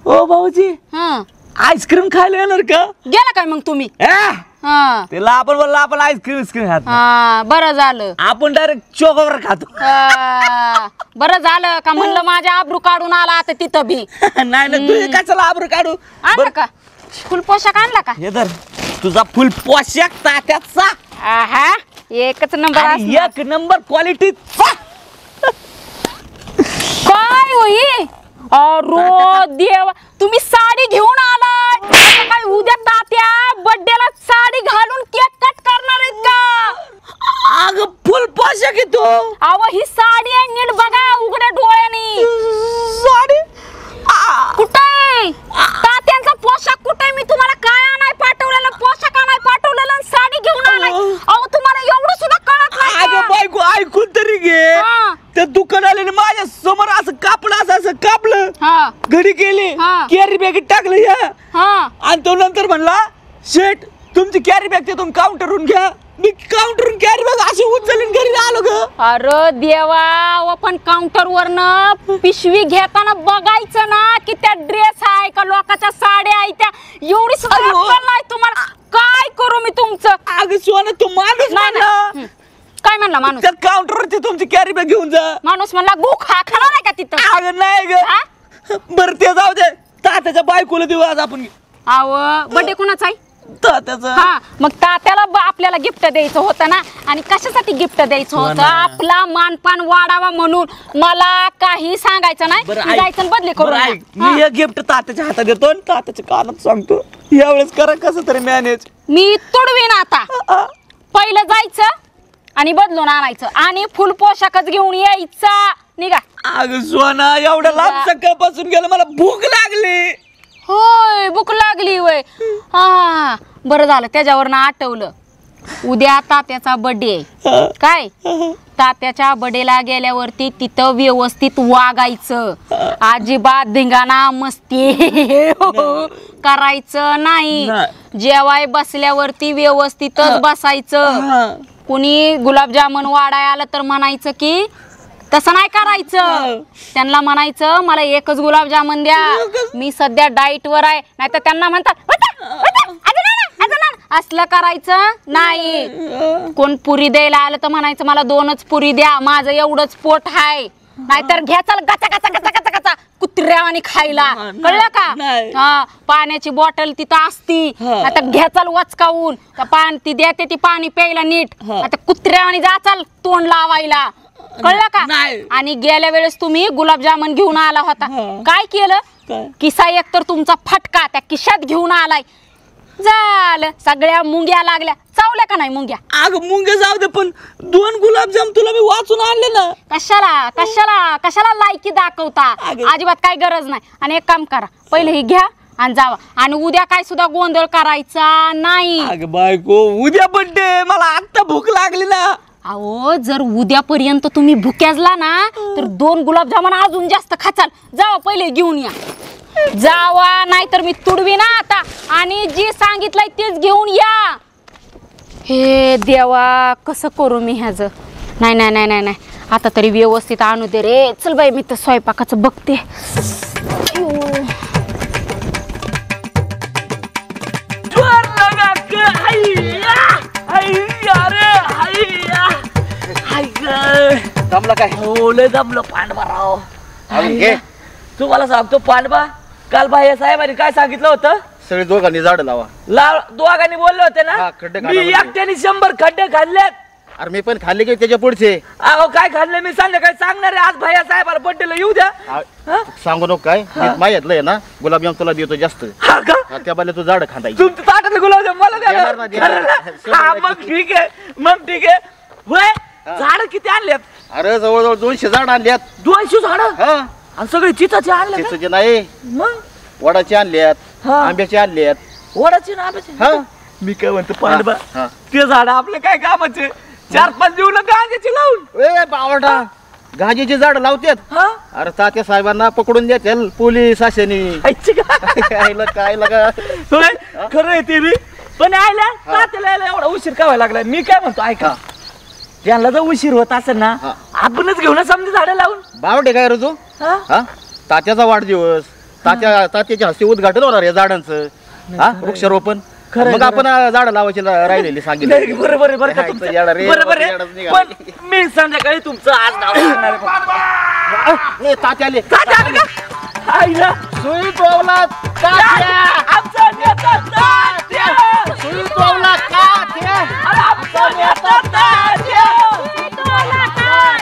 ओ भाऊजी हा आईस्क्रीम खायला येणार का गेला काय मग तुम्ही हा तिला आपण बोलला आपण आईस्क्रीम खात हा बरं झालं आपण डायरेक्ट चोकावर खातो बरं झालं का म्हणलं माझ्या आबरू काढून आला आता तिथं बी नाही ना तू कशाला आबरू काढू आणला का फुल पोशाख आणला का हे धर तुझा फुल पोशाख तात्याचा आहा एकच नंबर आणि एक नंबर क्वालिटी काय होई अरो देवा तुम्ही साडी घेऊन आलाय काय उद्या तात्या बर्थडेला साडी घालून केक कट करणार आहेत का अग फुल पोशाख आहे तो अव ही साडी आहे नीट बघा उघड्या डोळ्यानी साडी कुठे तात्यांचा पोशाख कुठे मी तुम्हाला काय आणाय पाठवलेला पोशाख आणाय पाठवलेला आणि साडी घेऊन आलाय अहो तुम्हाला एवढं सुद्धा कळत नाही अगं का? बायको ऐकून तरी घे हा. त्या दुकानाला माझ्या समोर असं कापलं असं कापलं हा घडी केली हा. कॅरी बॅगेत टाकलं या हा आणि तो नंतर म्हणला शेट तुमची कॅरी बॅग तिथून काउंटरहून घ्या मी काउंटरहून कॅरी बॅग अशी उचलून घरी आलो ग अरे देवा आपण काउंटर वरनं पिशवी घेताना बघायचं ना की त्या ड्रेस आहे का लोकांच्या साड्या आहे त्या एवढी सुद्धा अक्कल नाही तुम्हाला काय करू मी तुमचं अगं सोना तू माणूस नाही म्हणला ना. काय म्हणला माणूस त्या काउंटरवरती तुमची कॅरी बॅग घेऊन जा माणूस म्हणला गो खाणार आहे का तिथं अगं नाही हा? ग बरं ते जाऊ दे तात्याच्या बायकोला देऊ आज आपण अव बर्थडे कुणाचा आहे तात्याचा हा मग तात्याला आपल्याला गिफ्ट द्यायचं होतं ना आणि कशासाठी गिफ्ट द्यायचं होतं आपला मानपान वाढावा म्हणून मला काही सांगायचं नाही बरं, मी ऐक. जायचं आणि बदली करून बरं, या. ऐक. मी हे गिफ्ट तात्याच्या हातात देतो आणि तात्याच्या कानात सांगतो यावेळेस करा कसं तरी मॅनेज मी तुडवीन आता पहिलं जायचं आणि बदलून आणायचं आणि फुल पोशाखच घेऊन यायचा निघा अगं सोना एवढ्या लांब सकाळपासून गेलं मला भूक लागली होय भूक लागली वय हा बरं झालं त्याच्यावरनं आठवलं उद्या तात्याचा बर्थडे आहे काय तात्याच्या बर्थडेला गेल्यावरती तिथं व्यवस्थित वागायचं अजिबात धिंगाणा मस्ती करायचं नाही जेवाय बसल्यावरती व्यवस्थितच बसायचं कुणी गुलाबजामुन वाढाय आलं तर म्हणायचं की तसं नाही करायचं त्यांना म्हणायचं मला एकच गुलाबजामुन द्या मी सध्या डाईट वर आहे नाहीतर त्यांना म्हणतात असलं करायचं नाही कोण पुरी द्यायला आलं तर म्हणायचं मला 2च पुरी द्या माझं एवढंच पोट आहे नाहीतर घ्या चल गचा गचा गचा गचा गचा कुत्र्यावानी खायला कळलं का हा पाण्याची बॉटल तिथं असती आता घ्या चल वचकावून ती देते ती पाणी प्यायला नीट आता कुत्र्यावानी जा चल तोंड लावायला कळलं का आणि गेल्या वेळेस तुम्ही गुलाबजामुन घेऊन आला होता काय केलं किस्सा एक तर तुमचा फटका त्या खिशात घेऊन आलाय झालं सगळ्या मुंग्या लागल्या चावल्या का नाही मुंग्या अगं मुंग्या जाऊ दे पण 2 गुलाबजाम तुला मी वाचून आणले ना कशाला कशाला कशाला लायकी दाखवता अजिबात काय गरज नाही आणि एक काम करा पहिले हे घ्या आणि जावा आणि उद्या काय सुद्धा गोंधळ करायचा नाही अगं बायको उद्या बर्थडे मला आता भूक लागली ना अहो जर उद्यापर्यंत तुम्ही भुक्याजला ना तर 2 गुलाबजामुन अजून जास्त खाचाल जावा पहिले घेऊन या जावा नाहीतर मी तुडवी ना आता आणि जी सांगितलंय तेच घेऊन या हे देवा कसं करू मी ह्याचं नाही नाही नाही नाही नाही आता तरी व्यवस्थित आणू दे रे चल बाई मी तर स्वयंपाकाचं बघते जमलं काय ओले जमलं पांडवा राव तुम्हाला सांगतो पांडवा काल भाई साहेबांनी काय सांगितलं होतं सगळे दोघांनी झाड लावा दोघांनी बोलले होते ना खड्डे मी एकट्याने 100 खड्डे खाल्लेत अरे मी पण खाल्ले की त्याच्या पुढचे अहो काय खाल्ले मी संध्याकाळी सांगणार आहे आज भैया साहेबाला बर्थडेला येऊ द्या सांगू नको काय माहितलं आहे ना गुलाबजाम तुला देतो जास्त त्या बाले तू झाड खांदायची तुमचं ताटातलं गुलाबजाम मला द्या मग ठीक आहे होय झाड किती आणल्यात अरे जवळजवळ 200 झाड आणल्यात 200 झाड आणि सगळे चिताचे आणले चिताचे नाही मग वडाचे आणल्यात आंब्याचे आणल्यात वडाचे ना आंब्याचे मी काय म्हणतो पांडवा ते झाड आपले काय कामाचे 4-5 देऊ ना गांजाची लावून ए बावटा गांजाची झाड लावतात अरे तात्या साहेबांना पकडून देतील पोलीस अशाने काय लगा होय, खरं आहे ते बी. पण आयला तात्याला यायला एवढा उशीर का व्हायला लागलाय? मी काय म्हणतो ऐका, त्यांना जर उशीर होत असेल ना, आपणच घेऊन समजा झाडं लावून. बावडे काय रे तू? हा तात्याचा वाढदिवस, तात्याच्या हस्ते उद्घाटन होणार या झाडांचं, हा वृक्षारोपण. मग आपण झाडं लावायची राहिलेली सांगितलं. नाही, बरोबर आहे, बरं का तुमचं? बरोबर आहे. पण मी संध्याकाळी तुमचं आज नाव सांगणार आहे. तात्या आले. तात्या आले का? आईला सुई टोवला तात्या. आमचा नेता तात्या. सुई टोवला तात्या. अरे आमचा नेता तात्या.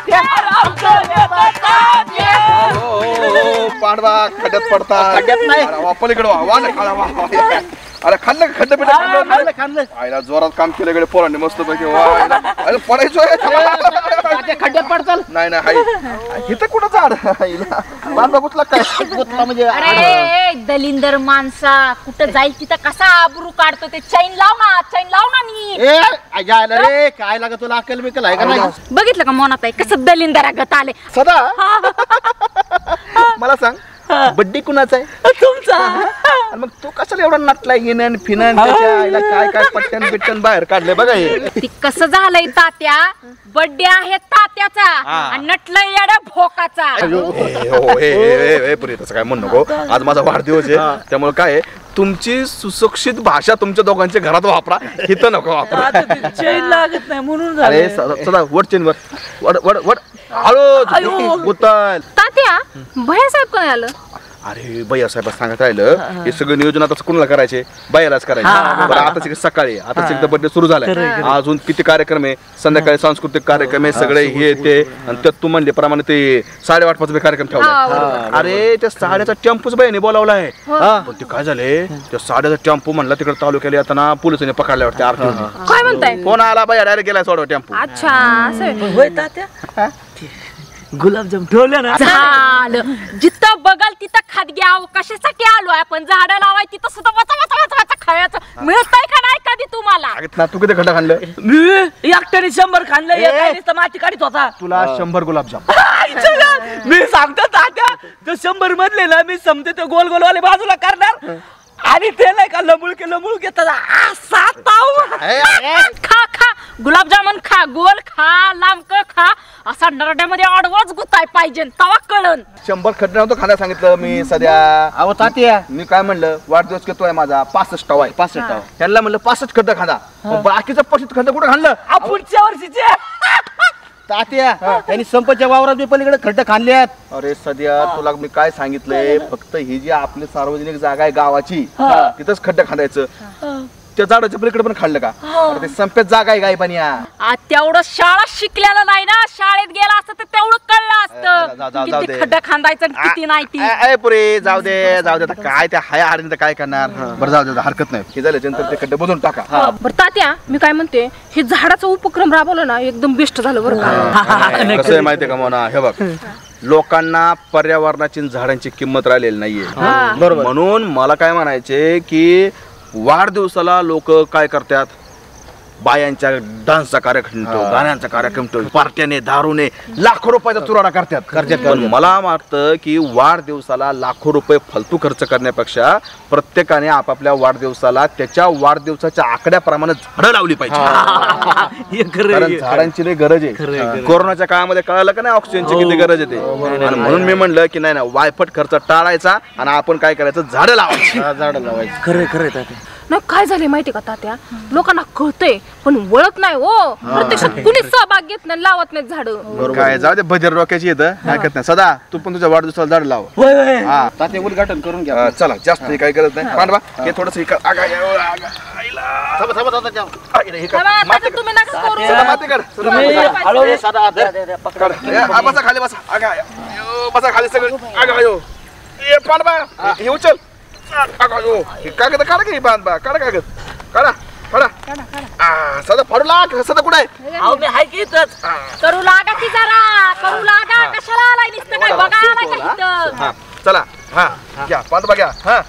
अरे आमचा नेता तात्या. पांडवा खड्ड्यात पडतात. खड्ड्यात नाही. अरे वा, पलीकडे वा, वा ना, खाला, वा, वा. अरे खाल्लं का? खड्डे पिठे खाल्लं. आईला जोरात काम केलं कडे पोरांनी मस्त पैकी. वा, आईला. अरे पडायचोय. तात्या खड्ड्यात पडचाल. नाही नाही हाय. इथं कुठं झाड? आईला पांडवा कुठला काय? गुतला म्हणजे अरे दलिंदर माणसा, कुठं जाईल तिथं कसा आबरू काढतो ते. चैन लाव ना नी. ए जायला रे, काय लागा तुला अक्कल बिकल आहे का नाही? बघितलं का मोनात आहे कसं दलिंदरागत आले. सदा मला सांग, बड्डे कुणाचा आहे? तुमचा. आणि मग तू कशाला एवढा नटलाय? येणं फिनन त्याच्या आईला काय काय पट्ट्यान बिट्टन बाहेर काढले बघा हे. ती कसं झालंय तात्या, बर्थडे आहे तात्याचा आणि नटलंय येड्या भोकाचा. पुरी तसं काय म्हणू नको. आज माझा वाढदिवस आहे, त्यामुळे काय आहे, तुमची सुशिक्षित भाषा तुमच्या दोघांच्या घरात वापरा, इथं नको वापरा. चैन लागत नाही म्हणून अरे झालं. सदा वड चेन वड वड वड हळू गुतल. तात्या भैया साहेब कोण आलं? अरे भैया साहेब सांगत राहिलं, हे सगळं नियोजन आता कोणाला करायचे? बायालाच करायचे. बरं आता सकाळी आता एकदा बर्थडे सुरू झालाय, अजून किती कार्यक्रम आहे, संध्याकाळी सांस्कृतिक कार्यक्रम आहे, सगळे हे ते. आणि त्यात तू म्हणले प्रमाणे ते 8:30 कार्यक्रम ठेवला. अरे त्या साड्याचा टेम्पोच बाईने बोलावला आहे. पण ते काय झाले, त्या साड्याचा टेम्पो म्हणला तिकडे तालुक्याला येताना पोलिसांनी पकडल्या वाटते आरती. काय म्हणताय? फोन आला बाया डायरेक्ट गेला सोडवा टेम्पो. अच्छा असं होय तात्या, गुलाबजाम ठेवले ना. झालं. जिथं बघल तिथं खात घ्याव. कशासाठी आलोय आपण? झाडं लावाय तिथं सुद्धा वाचा खायचं मिळतंय का नाही कधी तुम्हाला? तू किती खड्डा खाल्लं? मी एकट्याने 100 खाल्लं, एकाने माती काढत होता. तुला 100 गुलाबजाम. मी सांगतो तात्या, तो 100 मधले ना मी समजे ते गोल गोलवाले बाजूला करणार आणि ते नाही का लमुळ घेतात. खा खा गुलाबजामुन खा, गोल खा, लांबक खा, असा नरड्यामध्ये आडवाच गुताय पाहिजे तवा कळन. 100 खड्डे नव्हतं खायला सांगितलं मी सध्या. अहो तात्या, मी काय म्हणलं, वाढदिवस घेतोय माझा 65 आहे. 65. त्यांना म्हणलं 65 खड्डा खांदा. बाकीचं 65 खड्डा कुठं खाल्लं? पुढच्या वर्षीचे. तात्या त्यांनी संपच्या वावरात बी पलीकडे खड्डे खाल्ल्यात. अरे सध्या तुला मी काय सांगितलंय, फक्त ही जी आपली सार्वजनिक जागा आहे गावाची, तिथंच खड्डे खांदायचं. त्या झाडाच्या पलीकडे पण खाल्लं का? ते संपेत जागा आहे गाय पाणी. तेवढं शाळा शिकलेलं नाही ना, शाळेत गेला असतं तर तेवढं कळलं असतं किती खड्डा खांदायचं किती नाही ती. पुरे जाऊ दे आता काय त्या हाय हाडीने काय करणार. बरं जाऊ दे, हरकत नाही. हे झालं नंतर ते खड्डे बुजून टाका. बरं तात्या, मी काय म्हणते, हे झाडाचा उपक्रम राबवला ना एकदम बेस्ट झालं बरं का. कसं आहे माहितीये का म्हणा, हे बघ, लोकांना पर्यावरणाची झाडांची किंमत राहिलेली नाहीये. बरोबर. म्हणून मला काय म्हणायचे की वाढदिवसाला लोक काय करतात, बायांच्या डान्सचा कार्यक्रम ठेव, गाण्यांचा कार्यक्रम ठेव, पार्ट्याने दारूने लाखो रुपयाचा चुराडा करतात. पण मला वाटतं की वाढदिवसाला लाखो रुपये फालतू खर्च करण्यापेक्षा प्रत्येकाने आपापल्या वाढदिवसाला त्याच्या वाढदिवसाच्या आकड्याप्रमाणे झाडं लावली पाहिजे. कारण झाडांची लई गरज आहे. कोरोनाच्या काळामध्ये कळालं का नाही ऑक्सिजनची किती गरज आहे ते. आणि म्हणून मी म्हणलं की नाही वायफट खर्च टाळायचा आणि आपण काय करायचं, झाडं लावायची. झाडं लावायची. खरं तात्या. नाही काय झाले माहिती का तात्या, लोकांना कळतंय पण वळत नाही हो. प्रत्यक्षात कुणीच सहभाग घेत नाही, लावत नाही झाड. काय जाऊ दे, बजर डोक्याची येतं ऐकत नाही. सदा तू पण तुझ्या वाढदिवसाला झाड लाव. हा तात्या उद्घाटन करून घ्या. चला, जास्त काही गरज नाही. पांडवा हे थोडस तुम्ही नका करू. बसा खाली, बसा बसा खाली सगळं. पांडवा हे उचल. कागद काढा की बांधबा, काढा कागद, काढा काढा. सदा फाडू लाग. सदा कुठे आहे? करू लागा की जरा, करू लागा. कशाला आलाय नुसतं काय बघा आलाय का इथं? चला. हा घ्या पांडवा घ्या. हा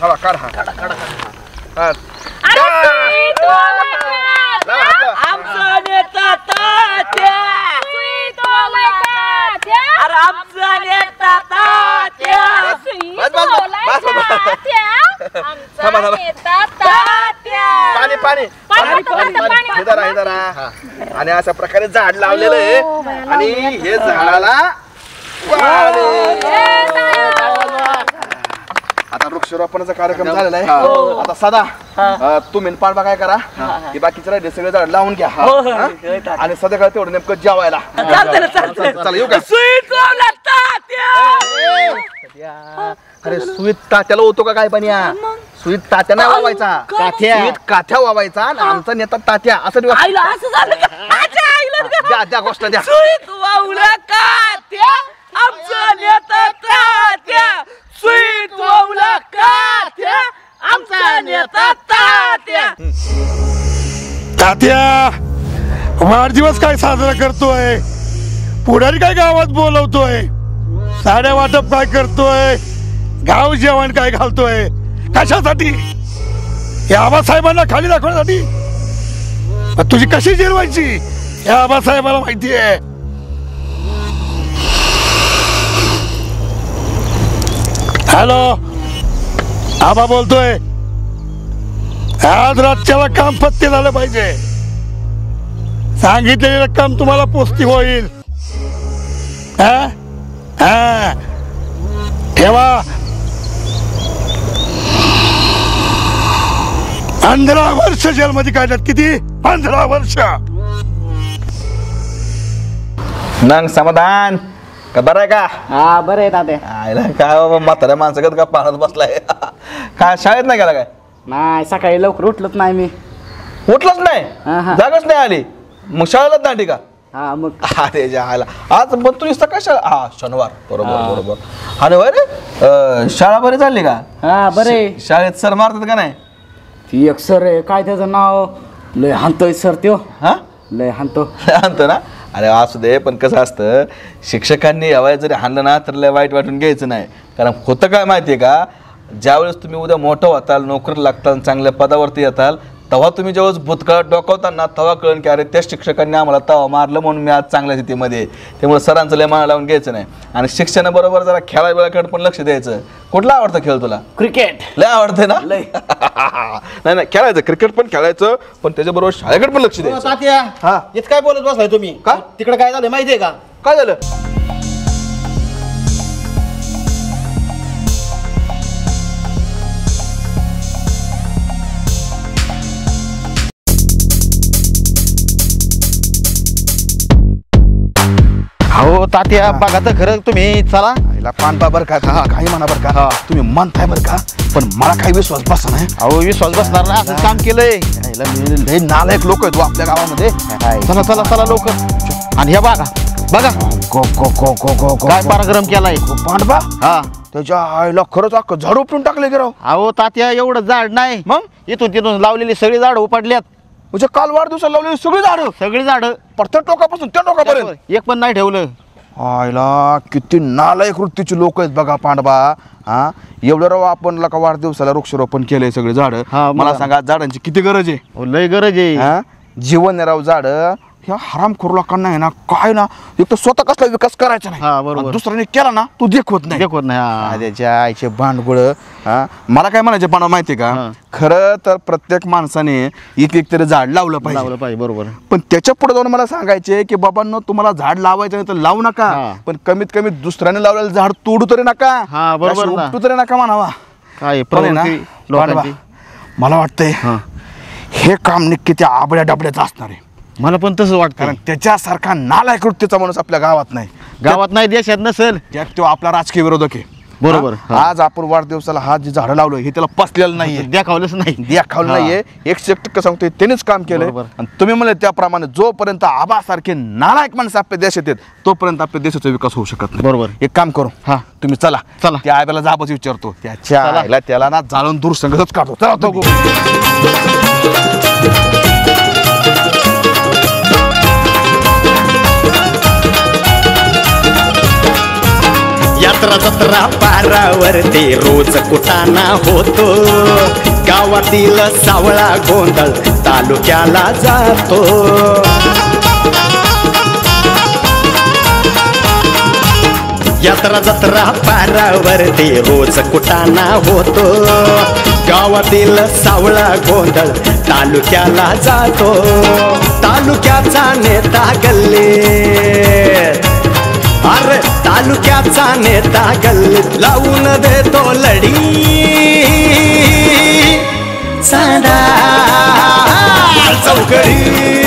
थांबा, काढ. हा आमचा नेता तात्या. अरे आमचा नेता तात्या. थांबा थांबा पाणी पाणी हे धरा हे धरा आणि अशा प्रकारे झाड लावलेलं आहे आणि हे झाडाला आता वृक्षारोपणाचा कार्यक्रम झालेला आहे आता सदा तुम्ही पांडवा काय करा हे बाकीचे राहिले सगळे झाड लावून घ्या आणि सध्या तेवढं नेमकं जेवायला चला येऊ का अरे सुईत तात्याला होतो का काय पण या सुईत तात्या नाही वावायचा सुईत काथ्या वावायचा आणि आमचा नेता तात्या असं द्या गोष्ट द्या आमचा नेता तात्या स्वीट वावला कात्या आमचा नेता तात्या तात्या वाढदिवस काय साजरा करतोय पुढारी काय गावात बोलवतोय साड्या वाटप काय करतोय गाव जेवण काय घालतोय कशासाठी या आबासाहेबांना खाली दाखवण्यासाठी तुझी कशी जिरवायची या आबासाहेबाला माहिती आहे हॅलो आबा बोलतोय आज रातच्याला काम पत्ते झालं पाहिजे सांगितलेली रक्कम तुम्हाला पोचती होईल ठेवा 15 वर्ष जेलमध्ये काढल्यात किती 15 वर्ष नंग समाधान का बरं आहे का हा बरं आहे तात्या आयला काय बाबा म्हाताऱ्या माणसागत का पाहत बसलाय काय शाळेत नाही गेला काय नाही सकाळी लवकर उठलंच नाही मी उठलंच नाही जागच नाही आली मग शाळेलाच नाही का हा मग अरे जायला आज पण तुझी सकाळ शाळा हा शनिवार बरोबर बरोबर आणि रे शाळा बरी चालली का हा बरे शाळेत सर मारतात का नाही ती एक सर आहे काय त्याचं नाव लय हाणतोय सर त्यो हा लय हाणतो आणतो ना अरे असू दे पण कसं असतं शिक्षकांनी यावेळेस जरी हाणलं ना तर लय वाईट वाटून घ्यायचं नाही कारण होतं काय माहिती आहे का ज्यावेळेस तुम्ही उद्या मोठं होताल नोकरी लागताल चांगल्या पदावरती येताल तेव्हा तुम्ही ज्यावेळेस भूतकाळात डोकावताना तेव्हा कळण की अरे त्या शिक्षकांनी आम्हाला तवा मारलं म्हणून मी आज चांगल्या स्थितीमध्ये त्यामुळे सरांचं लय मान लावून घ्यायचं नाही आणि शिक्षणाबरोबर जरा खेळाबिळाकडे पण लक्ष द्यायचं कुठला आवडतं खेळ तुला क्रिकेट लय आवडतंय ना नाही नाही खेळायचं क्रिकेट पण खेळायचं पण त्याच्याबरोबर शाळेकडे पण लक्ष द्यायचं तात्या हा हेच काय बोलत बसलाय तुम्ही का तिकडे काय झालं माहितीये का काय झालं हो तात्या बघा तर खरं तुम्ही चला पानपा बरं का काही म्हणा बरं का तुम्ही म्हणताय बरं का पण मला काही विश्वास बसला नाही अहो विश्वास बसणार ना असं काम केलंय लय नालायक लोक आहेत आपल्या गावामध्ये चला चला चला लोक आणि हे बघा बघा काय पराक्रम केलाय पांडवा हा त्याच्या आईला खरंच अख्खं झाड उपटून टाकले की राव अहो तात्या एवढं झाड नाही मग इथून तिथून लावलेली सगळी झाड उपडल्यात म्हणजे काल वाढदिवसाला लावलेली सगळी झाड प्रत्येक टोकापासून त्या टोकापर्यंत एक पण नाही ठेवलं आईला किती नालायक वृत्तीची लोक आहेत बघा पांडवा हा एवढं राव आपण का वाढदिवसाला वृक्षारोपण केलंय सगळे झाड मला सांगा झाडांची किती गरज आहे लय गरज आहे जीवन आहे राव झाड ह्या हरामखोर लोकांना आहे ना काय ना एक तर स्वतः कसला विकास करायचा नाही दुसऱ्याने केला ना तू देखवत नाही त्याच्या आईचे भांडगुळ मला काय म्हणायचे पण माहितीये का खरं तर प्रत्येक माणसाने एक एक तरी झाड लावलं पाहिजे बरोबर पण त्याच्या पुढे जाऊन मला सांगायचे की बाबांनो तुम्हाला झाड लावायचं नाही तर लावू नका पण कमीत कमी दुसऱ्याने लावलेलं झाड तोडू तरी नका उपटू तरी नका म्हणावा काय मला वाटतंय हे काम नक्की त्या आबड्या डबड्याचं असणार आहे मला पण तसं वाटतं कारण त्याच्यासारखा नालायक वृत्तीचा माणूस आपल्या गावात नाही देशात नसेल त्यात तो आपला राजकीय विरोधक आहे बरोबर आज आपण वाढदिवसाला हा जे झाडं लावलं हे त्याला पसलेलं नाहीये दाखवलंच नाहीये 100% सांगतोय त्यानेच काम केलंय आणि तुम्ही म्हणले त्याप्रमाणे जोपर्यंत आबासारखे नालायक माणसं आपल्या देशात आहेत तोपर्यंत आपल्या देशाचा विकास होऊ शकत नाही बरोबर एक काम करू तुम्ही चला त्या आईला जाबच विचारतो त्याच्या आईला त्याला ना जाळून दूर संगतच काढतो चला तो यात्रा जत्रा पारावरती रोज कुटाणा होतो गावातील सावळा गोंधळ तालुक्याला जातो यात्रा जत्रा पारावरती रोज कुटाणा होतो गावातील सावळा गोंधळ तालुक्याला जातो, तालुक्याचा नेता गल्लीत, अरे तालुक्याचा नेता गल्लीत लावून देतो लढी, चांदा चौकडी.